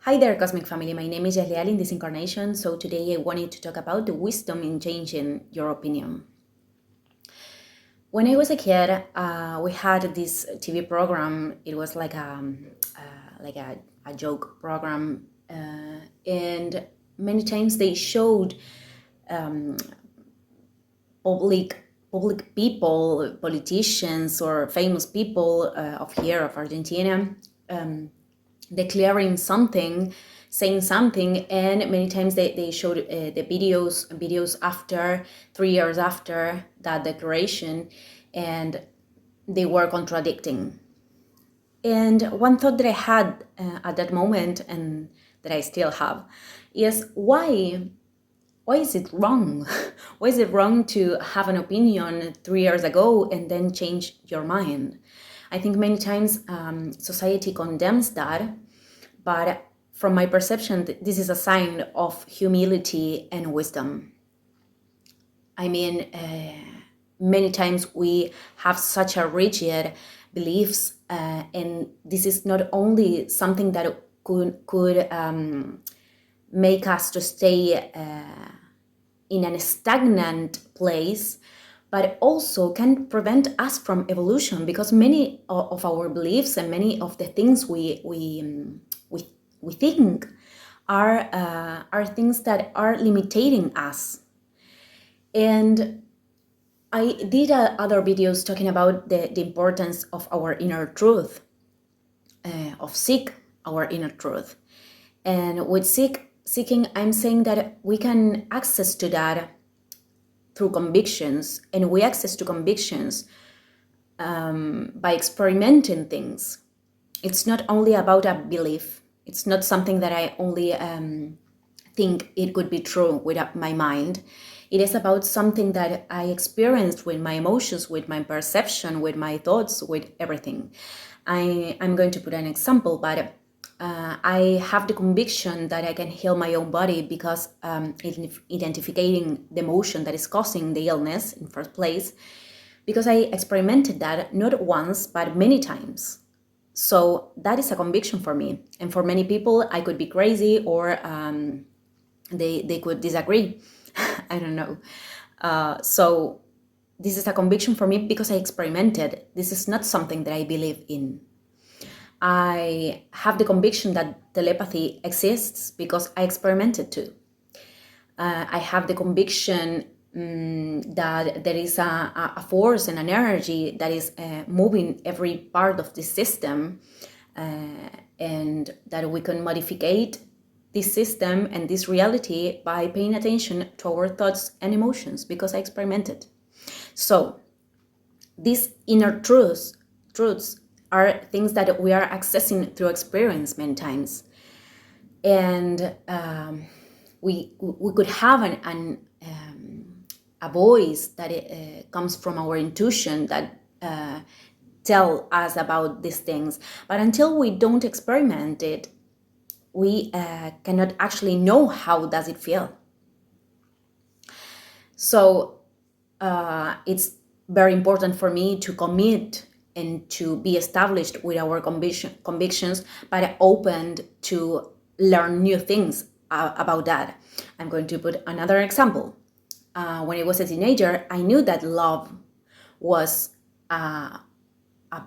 Hi there, Cosmic Family. My name is Yalial in this incarnation. So today I wanted to talk about the wisdom in changing your opinion. When I was a kid, we had this TV program. It was like a joke program, and many times they showed um, public people, politicians, or famous people of here of Argentina. Um, Declaring something, saying something, and many times they showed the videos after 3 years after that declaration, and they were contradicting. And one thought that I had at that moment, and that I still have, is why is it wrong? Why is it wrong to have an opinion 3 years ago and then change your mind? I think many times society condemns that, but from my perception, this is a sign of humility and wisdom. I mean, many times we have such a rigid beliefs, and this is not only something that could make us to stay in a stagnant place, but also can prevent us from evolution, because many of our beliefs and many of the things we think are things that are limiting us. And I did other videos talking about the importance of our inner truth, of seek our inner truth. And with seeking, I'm saying that we can access to that through convictions, and we access to convictions by experimenting things. It's not only about a belief. It's not something that I only think it could be true with my mind. It is about something that I experienced with my emotions, with my perception, with my thoughts, with everything. I'm going to put an example, but I have the conviction that I can heal my own body because identifying the emotion that is causing the illness in first place, because I experimented that not once but many times. So that is a conviction for me, and for many people, I could be crazy, or they could disagree. I don't know. So this is a conviction for me because I experimented. This is not something that I believe in. I have the conviction that telepathy exists because I experimented too. I have the conviction that there is a force and an energy that is moving every part of the system, and that we can modify this system and this reality by paying attention to our thoughts and emotions, because I experimented. So these inner truths are things that we are accessing through experience many times. And we could have a voice that comes from our intuition that tell us about these things, but until we don't experiment it, we cannot actually know how does it feel. So it's very important for me to commit and to be established with our convictions, but open to learn new things about that. I'm going to put another example. When I was a teenager, I knew that love was a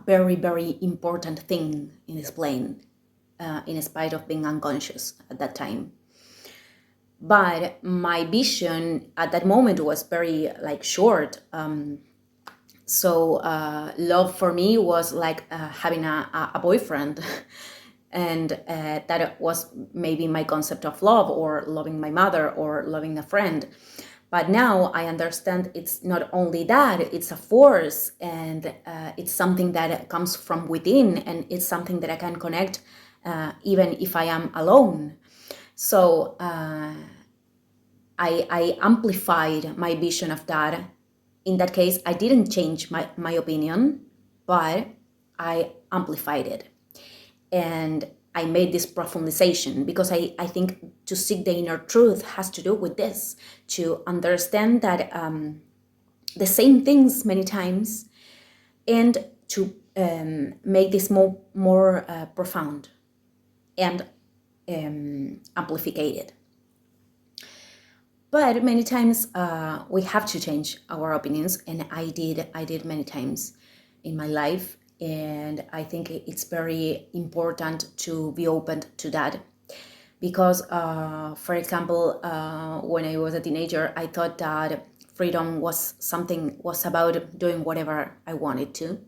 very, very important thing in this plane, in spite of being unconscious at that time. But my vision at that moment was very short. So love for me was like having a boyfriend. And that was maybe my concept of love, or loving my mother, or loving a friend. But now I understand it's not only that, it's a force, and it's something that comes from within, and it's something that I can connect even if I am alone. So I amplified my vision of that. In that case, I didn't change my opinion, but I amplified it. And I made this profundization because I think to seek the inner truth has to do with this, to understand that the same things many times, and to make this more profound. And amplified. But many times we have to change our opinions, and I did many times in my life, and I think it's very important to be open to that. Because, for example, when I was a teenager, I thought that freedom was about doing whatever I wanted to,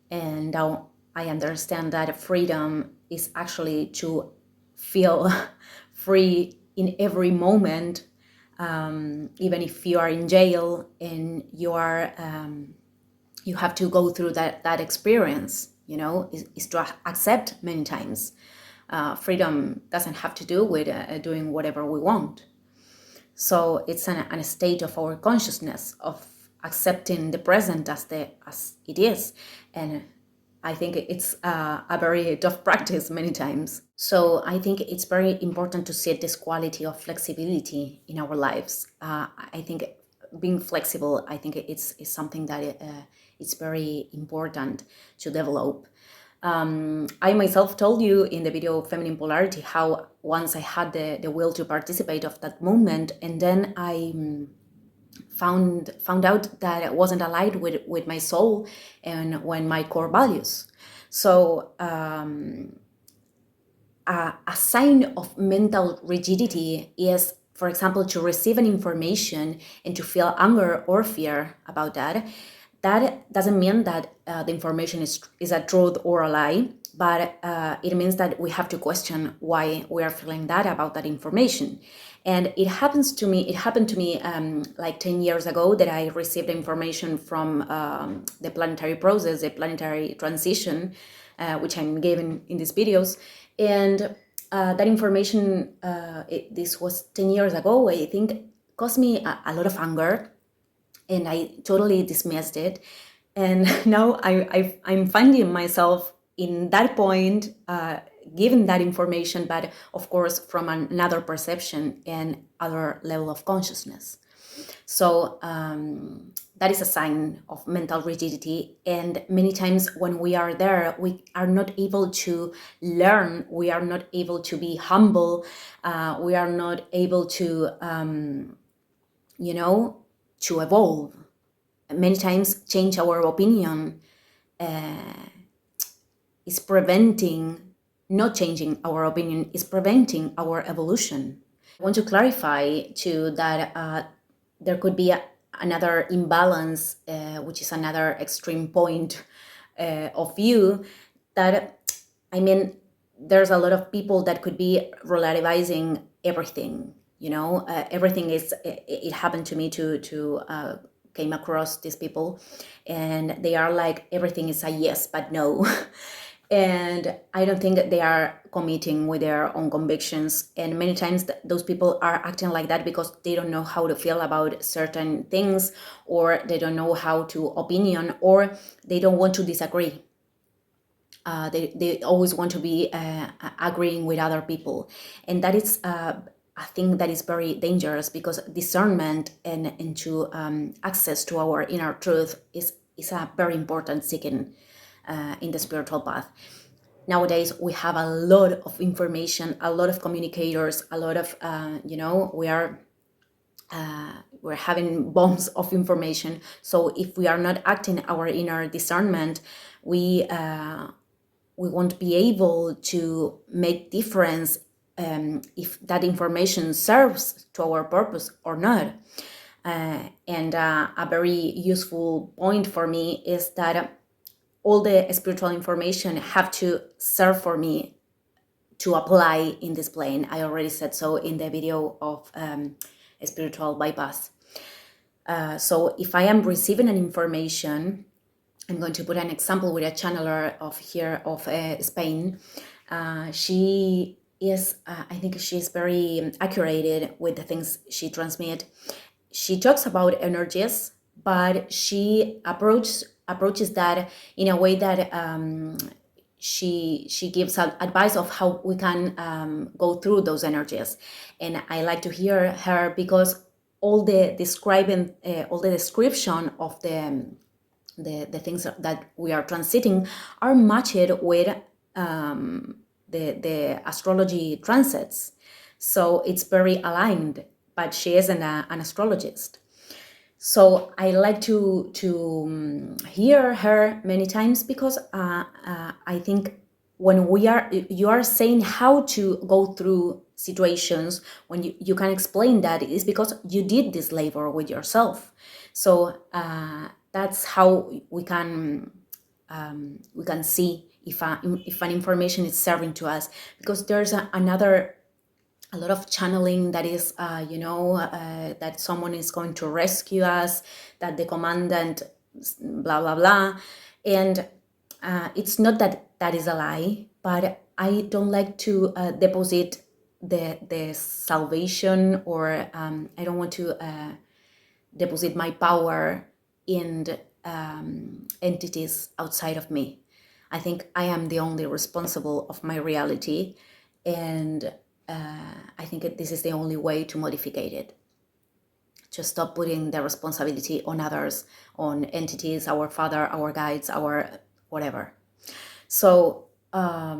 and now I understand that freedom is actually to feel free in every moment, even if you are in jail and you have to go through that experience. Is to accept many times. Freedom doesn't have to do with doing whatever we want. So it's a state of our consciousness, of accepting the present as it is. And I think it's a very tough practice many times. So I think it's very important to set this quality of flexibility in our lives. I think being flexible, I think it's something that it's very important to develop. I myself told you in the video Feminine Polarity how once I had the will to participate of that movement, and then I found out that it wasn't aligned with my soul and my core values. So a sign of mental rigidity is, for example, to receive an information and to feel anger or fear about that. That doesn't mean that the information is a truth or a lie, but it means that we have to question why we are feeling that about that information. And it happened to me like 10 years ago, that I received information from the planetary process, the planetary transition, which I'm giving in these videos. And that information, this was 10 years ago, I think, caused me a lot of anger, and I totally dismissed it. And now I'm finding myself in that point, given that information, but of course from another perception and other level of consciousness. So that is a sign of mental rigidity. And many times when we are there, we are not able to learn, we are not able to be humble, we are not able to, to evolve. Many times change our opinion is preventing, not changing our opinion is preventing our evolution. I want to clarify too that there could be another imbalance, which is another extreme point of view, that, I mean, there's a lot of people that could be relativizing everything. Everything is, it happened to me to came across these people, and they are like, everything is a yes but no. And I don't think that they are committing with their own convictions. And many times those people are acting like that because they don't know how to feel about certain things, or they don't know how to opinion, or they don't want to disagree. They always want to be agreeing with other people. And that is a thing that is very dangerous, because discernment and into access to our inner truth is a very important seeking in the spiritual path. Nowadays, we have a lot of information, a lot of communicators, a lot of, we're having bombs of information. So if we are not acting our inner discernment, we won't be able to make difference if that information serves to our purpose or not. And a very useful point for me is that all the spiritual information have to serve for me to apply in this plane. I already said so in the video of spiritual bypass. So if I am receiving an information, I'm going to put an example with a channeler of Spain. She is, I think she is very accurate with the things she transmits. She talks about energies, but she approaches that in a way that she gives advice of how we can go through those energies. And I like to hear her, because all the description of the things that we are transiting are matched with the astrology transits. So it's very aligned, but she isn't an astrologist. So I like to hear her many times because I think when you are saying how to go through situations, when you can explain that it is because you did this labor with yourself. So that's how we can see if an information is serving to us, because there's a lot of channeling that is, that someone is going to rescue us, that the commandant, blah, blah, blah. And it's not that that is a lie, but I don't like to deposit the salvation, or I don't want to deposit my power in entities outside of me. I think I am the only responsible of my reality, and I think this is the only way to modify it. To stop putting the responsibility on others, on entities, our father, our guides, our whatever. So I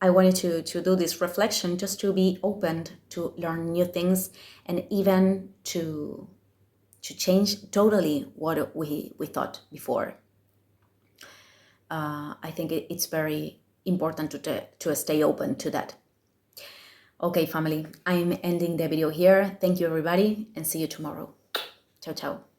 wanted to do this reflection just to be open to learn new things, and even to change totally what we thought before. I think it's very important to stay open to that. Okay, family, I'm ending the video here. Thank you, everybody, and see you tomorrow. Ciao, ciao.